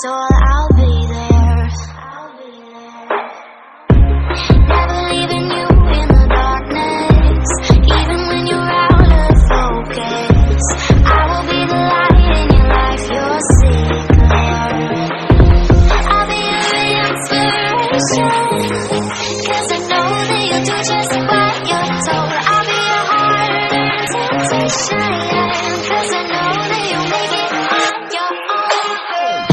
soul, I'll be there. Never leaving you in the darkness, even when you're out of focus. I will be the light in your life, your secret. I'll be your inspiration, 'cause I know that you'll do just what you're told. I'll be your heart and temptation, 'cause I know that you'll make it on your own.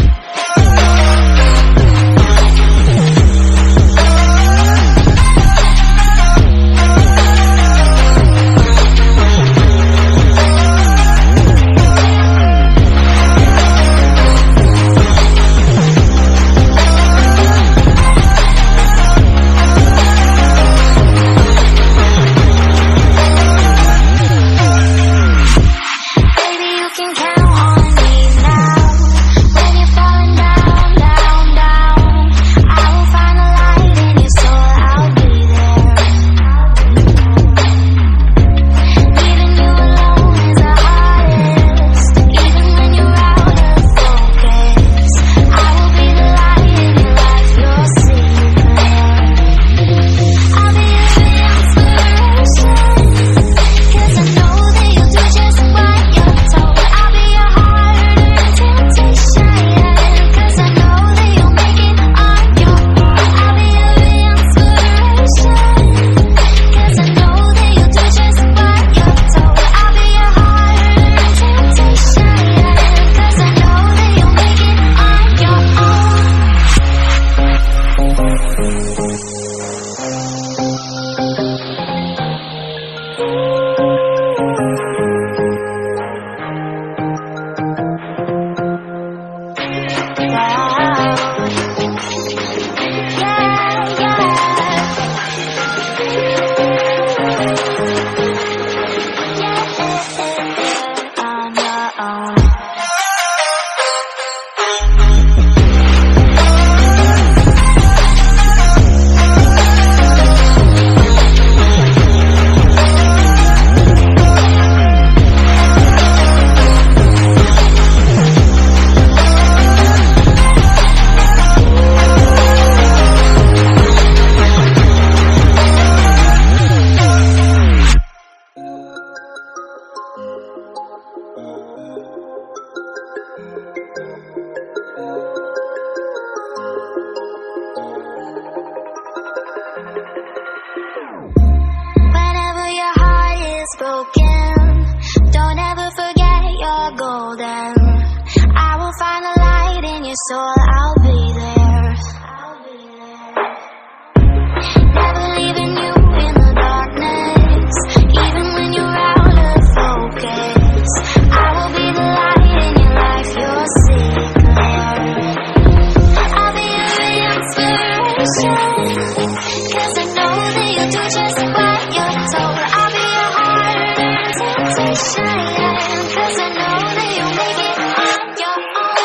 Whenever your heart is broken, don't ever forget you're golden. I will find a light in your soul, I'll be there. Never leaving you in the darkness, even when you're out of focus. I will be the light in your life, your secret. I'll be your inspiration, 'cause I know that you'll do just what you're told. I'll be your heart and temptation, 'cause I know that you'll make it on your own.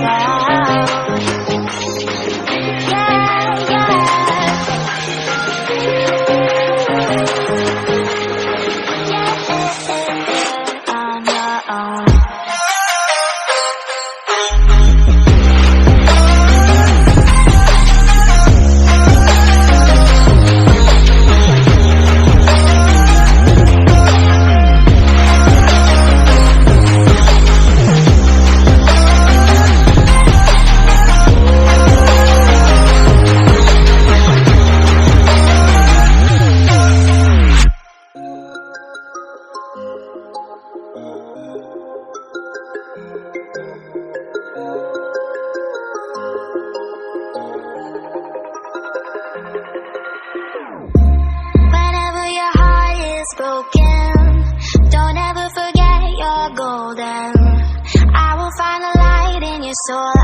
Wow. So